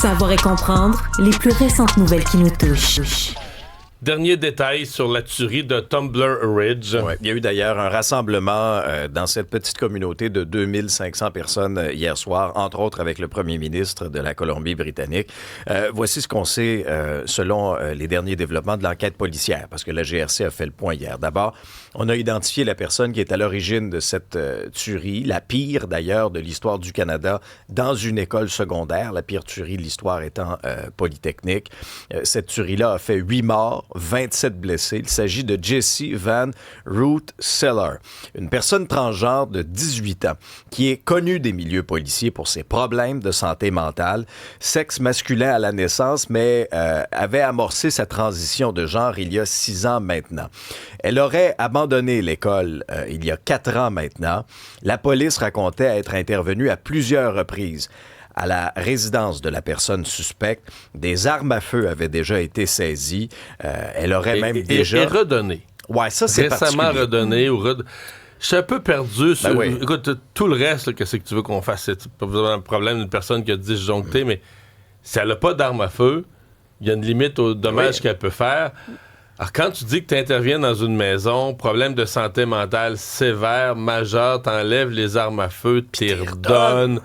Savoir et comprendre les plus récentes nouvelles qui nous touchent. Dernier détail sur la tuerie de Tumbler Ridge. Ouais, il y a eu d'ailleurs un rassemblement dans cette petite communauté de 2500 personnes hier soir, entre autres avec le premier ministre de la Colombie-Britannique. Voici ce qu'on sait selon les derniers développements de l'enquête policière, parce que la GRC a fait le point hier. D'abord, on a identifié la personne qui est à l'origine de cette tuerie, la pire d'ailleurs de l'histoire du Canada, dans une école secondaire, la pire tuerie de l'histoire étant Polytechnique. Cette tuerie-là a fait 8 morts, 27 blessés. Il s'agit de Jesse Van Root-Seller, une personne transgenre de 18 ans qui est connue des milieux policiers pour ses problèmes de santé mentale, sexe masculin à la naissance, mais avait amorcé sa transition de genre il y a 6 ans maintenant. Elle aurait abandonné l'école il y a 4 ans maintenant. La police racontait être intervenue à plusieurs reprises à la résidence de la personne suspecte. Des armes à feu avaient déjà été saisies. Elle aurait même déjà... Et redonnées. Ouais, ça, c'est récemment redonné ou Je suis un peu perdu sur... oui. Écoute, tout le reste, là, qu'est-ce que tu veux qu'on fasse? C'est pas un problème d'une personne qui a disjoncté, mais si elle n'a pas d'arme à feu, il y a une limite au dommage qu'elle peut faire. Alors, quand tu dis que tu interviens dans une maison, problème de santé mentale sévère, majeur, t'enlèves les armes à feu, t'y redonnes.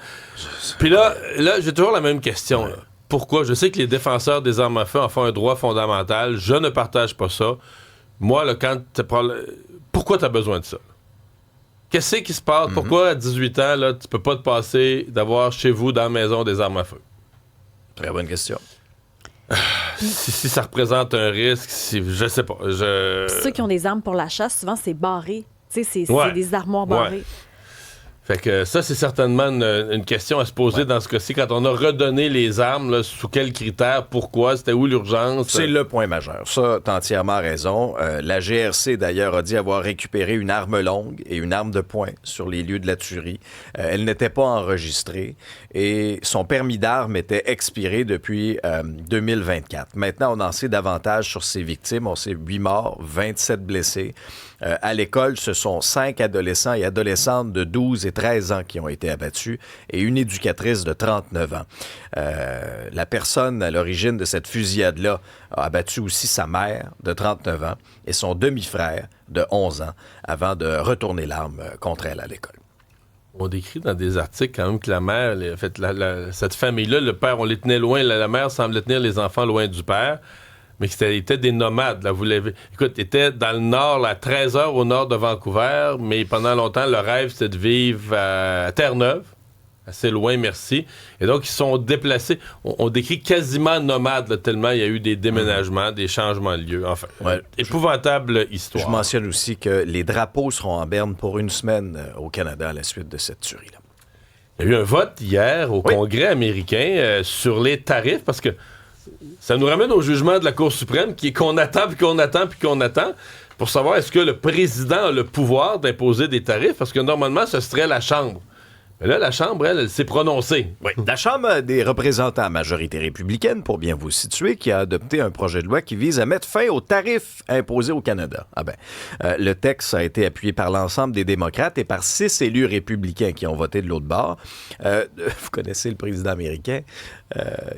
Puis là, j'ai toujours la même question. Ouais. Pourquoi? Je sais que les défenseurs des armes à feu en font un droit fondamental. Je ne partage pas ça. Moi, là, pourquoi t'as besoin de ça? Qu'est-ce qui se passe? Pourquoi, à 18 ans, là, tu peux pas te passer d'avoir chez vous, dans la maison, des armes à feu? Très bonne question. Si ça représente un risque, je sais pas. Ceux qui ont des armes pour la chasse, souvent, c'est barré. Tu sais, c'est des armoires barrées. Ouais. Fait que ça, c'est certainement une question à se poser dans ce cas-ci. Quand on a redonné les armes, là, sous quels critères, pourquoi, c'était où l'urgence? C'est le point majeur. Ça, t'as entièrement raison. La GRC, d'ailleurs, a dit avoir récupéré une arme longue et une arme de poing sur les lieux de la tuerie. Elle n'était pas enregistrée et son permis d'arme était expiré depuis 2024. Maintenant, on en sait davantage sur ses victimes. On sait 8 morts, 27 blessés. À l'école, ce sont 5 adolescents et adolescentes de 12 et 13 ans qui ont été abattus et une éducatrice de 39 ans. La personne à l'origine de cette fusillade-là a abattu aussi sa mère de 39 ans et son demi-frère de 11 ans avant de retourner l'arme contre elle à l'école. On décrit dans des articles quand même que la mère, en fait, cette famille-là, le père, on les tenait loin, la mère semblait tenir les enfants loin du père. Mais c'était des nomades. Là. Écoute, ils étaient dans le nord, à 13 heures au nord de Vancouver, mais pendant longtemps, le rêve, c'était de vivre à Terre-Neuve, assez loin, merci. Et donc, ils sont déplacés. On décrit quasiment nomades, là, tellement il y a eu des déménagements, des changements de lieu. Enfin, épouvantable histoire. Je mentionne aussi que les drapeaux seront en berne pour une semaine au Canada à la suite de cette tuerie-là. Il y a eu un vote hier au Congrès américain sur les tarifs, parce que ça nous ramène au jugement de la Cour suprême qu'on attend, puis qu'on attend, puis qu'on attend, pour savoir est-ce que le président a le pouvoir d'imposer des tarifs, parce que normalement, ce serait la Chambre. Mais là, la Chambre, elle s'est prononcée. Oui. La Chambre des représentants à majorité républicaine, pour bien vous situer, qui a adopté un projet de loi qui vise à mettre fin aux tarifs imposés au Canada. Le texte a été appuyé par l'ensemble des démocrates et par 6 élus républicains qui ont voté de l'autre bord. Vous connaissez le président américain.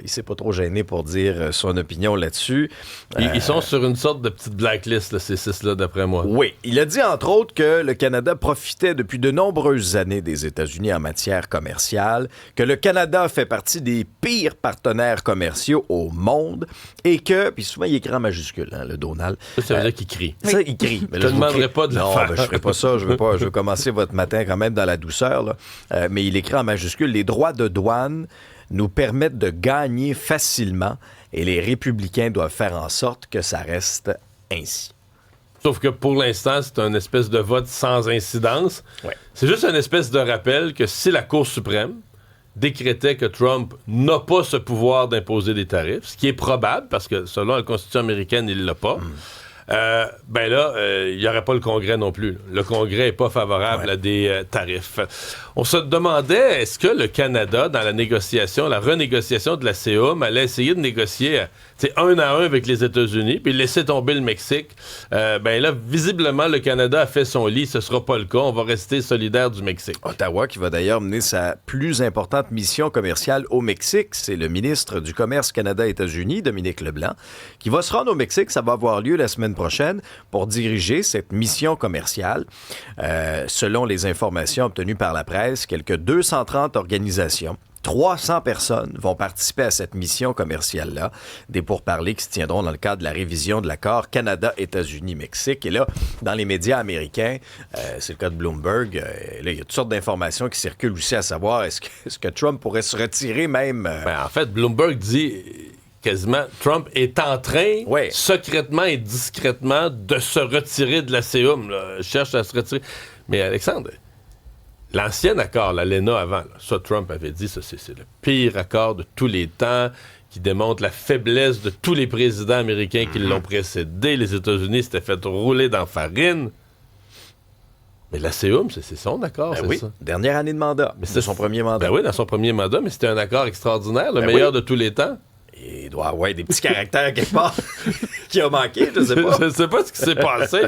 Il s'est pas trop gêné pour dire son opinion là-dessus. Ils sont sur une sorte de petite blacklist, là, ces 6-là, d'après moi. Oui. Il a dit, entre autres, que le Canada profitait depuis de nombreuses années des États-Unis en matière commerciale, que le Canada fait partie des pires partenaires commerciaux au monde et que, puis souvent il écrit en majuscule, hein, le Donald. Ça veut dire qu'il crie. Ça, il crie. Je te demanderai pas de le faire. Non, je ferai pas ça. Je veux commencer votre matin quand même dans la douceur. Là. Mais il écrit en majuscule, les droits de douane nous permettent de gagner facilement et les républicains doivent faire en sorte que ça reste ainsi. Sauf que pour l'instant, c'est un espèce de vote sans incidence. Ouais. C'est juste un espèce de rappel que si la Cour suprême décrétait que Trump n'a pas ce pouvoir d'imposer des tarifs, ce qui est probable, parce que selon la Constitution américaine, il l'a pas, ben là, il n'y aurait pas le Congrès non plus. Le Congrès n'est pas favorable à des tarifs. On se demandait, est-ce que le Canada, dans la négociation, la renégociation de la CEUM, allait essayer de négocier 1 à 1 avec les États-Unis, puis laisser tomber le Mexique? Ben là, visiblement, le Canada a fait son lit. Ce ne sera pas le cas. On va rester solidaire du Mexique. Ottawa, qui va d'ailleurs mener sa plus importante mission commerciale au Mexique. C'est le ministre du Commerce Canada-États-Unis, Dominique Leblanc, qui va se rendre au Mexique. Ça va avoir lieu la semaine prochaine pour diriger cette mission commerciale. Selon les informations obtenues par la presse, quelques 230 organisations, 300 personnes vont participer à cette mission commerciale-là, des pourparlers qui se tiendront dans le cadre de la révision de l'accord Canada-États-Unis-Mexique. Et là, dans les médias américains, c'est le cas de Bloomberg, là, il y a toutes sortes d'informations qui circulent aussi à savoir est-ce que Trump pourrait se retirer même... Ben, en fait, Bloomberg dit... quasiment, Trump est en train, secrètement et discrètement, de se retirer de la CEUM. Il cherche à se retirer. Mais Alexandre, l'ancien accord, l'ALENA avant, là, ça, Trump avait dit, ça, c'est le pire accord de tous les temps, qui démontre la faiblesse de tous les présidents américains qui l'ont précédé. Les États-Unis s'étaient fait rouler dans la farine. Mais la CEUM, c'est son accord, c'est ça? Dernière année de mandat. Mais c'était son premier mandat. Ben oui, dans son premier mandat, mais c'était un accord extraordinaire, le meilleur de tous les temps. Il doit avoir des petits caractères quelque part qui ont manqué, je sais pas. Je sais pas ce qui s'est passé.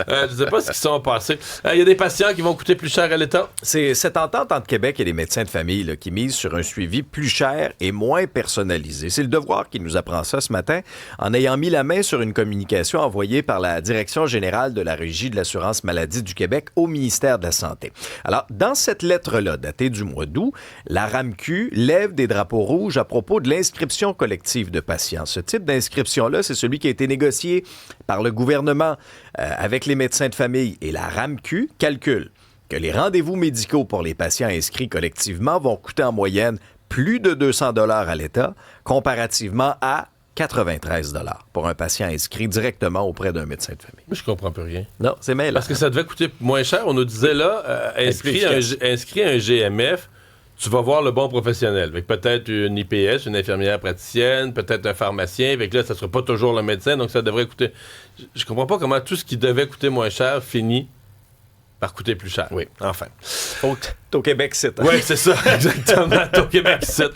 Je sais pas ce qui sont passés. Il y a des patients qui vont coûter plus cher à l'État. C'est cette entente entre Québec et les médecins de famille là, qui mise sur un suivi plus cher et moins personnalisé. C'est le Devoir qui nous apprend ça ce matin en ayant mis la main sur une communication envoyée par la Direction générale de la Régie de l'assurance maladie du Québec au ministère de la Santé. Alors, dans cette lettre-là, datée du mois d'août, la RAMQ lève des drapeaux rouges à propos de l'inscription collective de patients. Ce type d'inscription-là, c'est celui qui a été négocié par le gouvernement avec les médecins de famille. Et la RAMQ calcule que les rendez-vous médicaux pour les patients inscrits collectivement vont coûter en moyenne plus de 200 $ à l'État, comparativement à 93 $ pour un patient inscrit directement auprès d'un médecin de famille. Moi, je comprends plus rien. Non, c'est mêlant. Parce que ça devait coûter moins cher. On nous disait là, inscrit un GMF, tu vas voir le bon professionnel. Avec peut-être une IPS, une infirmière praticienne, peut-être un pharmacien. Avec là, ça ne sera pas toujours le médecin, donc ça devrait coûter... Je comprends pas comment tout ce qui devait coûter moins cher finit par coûter plus cher. Oui. Enfin. Au Québec, c'est... Oui, c'est ça, exactement. Au Québec, c'est...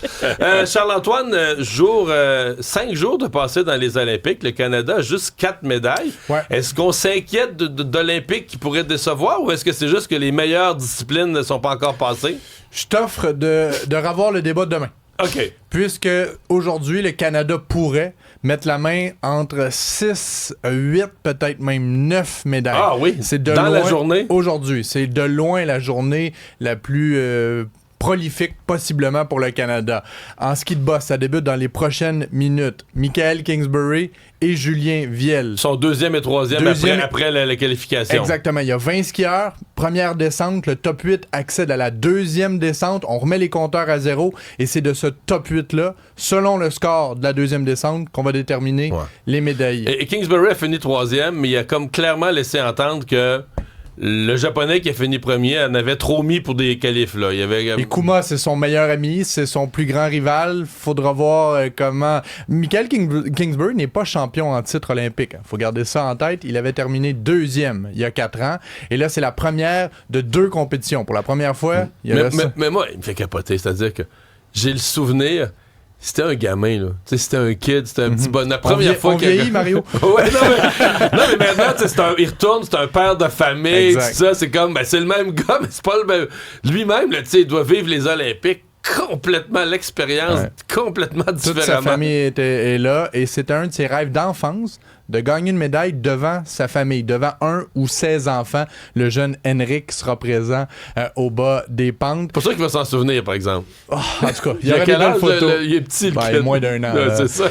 Charles-Antoine, 5 jours de passer dans les Olympiques, le Canada a juste 4 médailles. Ouais. Est-ce qu'on s'inquiète d'Olympiques qui pourraient décevoir ou est-ce que c'est juste que les meilleures disciplines ne sont pas encore passées? Je t'offre de revoir le débat demain. OK. Puisque aujourd'hui, le Canada pourrait mettre la main entre 6, 8, peut-être même 9 médailles. Ah oui? C'est de dans loin, la journée? Aujourd'hui. C'est de loin la journée la plus prolifique possiblement pour le Canada. En ski de boss, ça débute dans les prochaines minutes. Michael Kingsbury et Julien Viel. Son deuxième et troisième après la qualification. Exactement. Il y a 20 skieurs. Première descente, le top 8 accède à la deuxième descente. On remet les compteurs à zéro et c'est de ce top 8-là, selon le score de la deuxième descente, qu'on va déterminer les médailles. Et Kingsbury a fini troisième, mais il a comme clairement laissé entendre que le Japonais qui a fini premier en avait trop mis pour des qualifs. Là. Et Kuma, c'est son meilleur ami, c'est son plus grand rival. Faudra voir comment... Michael Kingsbury n'est pas champion en titre olympique. Faut garder ça en tête. Il avait terminé deuxième il y a 4 ans. Et là, c'est la première de 2 compétitions. Pour la première fois, il y a mais moi, il me fait capoter. C'est-à-dire que j'ai le souvenir... C'était un gamin, là. Tu sais, c'était un kid, c'était un petit bonhomme. La première fois qu'il vieillit, Mario. Ouais, non, mais maintenant, il retourne, c'est un père de famille, tout ça. C'est comme, c'est le même gars, mais c'est pas le même. Lui-même, tu sais, il doit vivre les Olympiques complètement, l'expérience complètement différemment. Toute sa famille est là, et c'était un de ses rêves d'enfance de gagner une médaille devant sa famille, devant 1 ou 16 enfants. Le jeune Henrik sera présent au bas des pentes. Pour ça qu'il va s'en souvenir, par exemple. Oh, en tout cas, il y a des belles photos. Il est petit, il a moins d'1 an. C'est ça.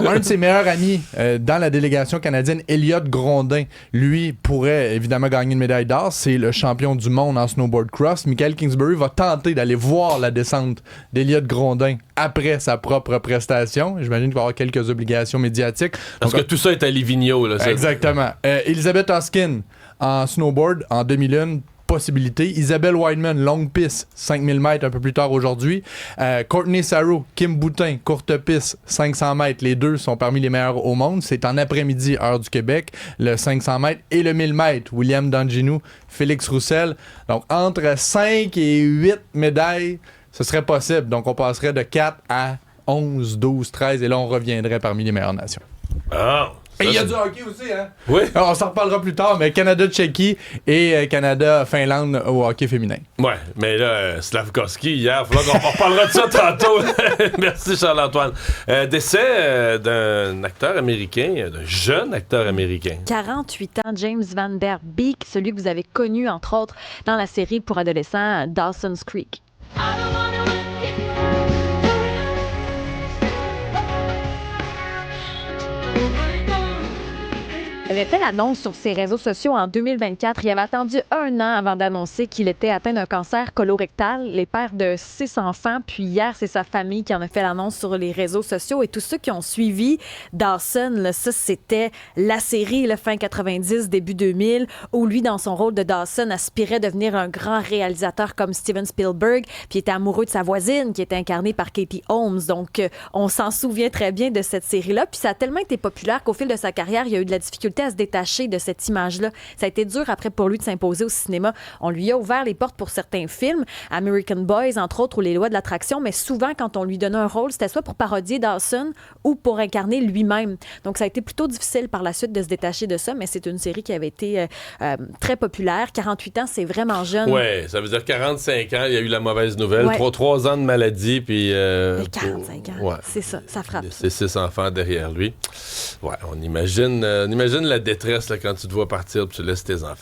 Un de ses meilleurs amis dans la délégation canadienne, Elliott Grondin, lui pourrait évidemment gagner une médaille d'or. C'est le champion du monde en snowboard cross. Michael Kingsbury va tenter d'aller voir la descente d'Elliott Grondin après sa propre prestation. J'imagine qu'il va avoir quelques obligations médiatiques. Parce que tout ça est à Livigno. Là, exactement. Elizabeth Hoskin, en snowboard, en demi-lune, possibilité. Isabelle Wideman, longue piste, 5000 mètres un peu plus tard aujourd'hui. Courtney Sarro, Kim Boutin, courte piste, 500 mètres. Les deux sont parmi les meilleurs au monde. C'est en après-midi, heure du Québec, le 500 mètres et le 1000 mètres. William Danginou, Félix Roussel. Donc, entre 5 et 8 médailles, ce serait possible. Donc, on passerait de 4 à 11, 12, 13 et là, on reviendrait parmi les meilleures nations. Ah! Et il y a du hockey aussi, hein? Oui. Alors, on s'en reparlera plus tard, mais Canada-Tchéquie et Canada-Finlande au hockey féminin. Ouais, mais là, Slavkovski, hier, il faudra qu'on reparlera de ça tantôt. Merci, Charles-Antoine. Décès d'un acteur américain, d'un jeune acteur américain. 48 ans, James Van Der Beek, celui que vous avez connu, entre autres, dans la série pour adolescents Dawson's Creek. Il avait fait l'annonce sur ses réseaux sociaux en 2024. Il avait attendu 1 an avant d'annoncer qu'il était atteint d'un cancer colorectal. Les pères de 6 enfants, puis hier, c'est sa famille qui en a fait l'annonce sur les réseaux sociaux. Et tous ceux qui ont suivi Dawson, là, ça, c'était la série, le fin 90, début 2000, où lui, dans son rôle de Dawson, aspirait à devenir un grand réalisateur comme Steven Spielberg, puis était amoureux de sa voisine, qui était incarnée par Katie Holmes. Donc, on s'en souvient très bien de cette série-là. Puis ça a tellement été populaire qu'au fil de sa carrière, il y a eu de la difficulté à se détacher de cette image-là. Ça a été dur après pour lui de s'imposer au cinéma. On lui a ouvert les portes pour certains films, American Boys, entre autres, ou Les Lois de l'attraction, mais souvent, quand on lui donnait un rôle, c'était soit pour parodier Dawson ou pour incarner lui-même. Donc, ça a été plutôt difficile par la suite de se détacher de ça, mais c'est une série qui avait été très populaire. 48 ans, c'est vraiment jeune. Ouais, ça veut dire 45 ans, il y a eu la mauvaise nouvelle. Ouais. 3 ans de maladie, puis... 45 ans, ouais. c'est ça frappe. Ses 6 enfants derrière lui. Ouais, on imagine la détresse là, quand tu te vois partir et tu laisses tes enfants.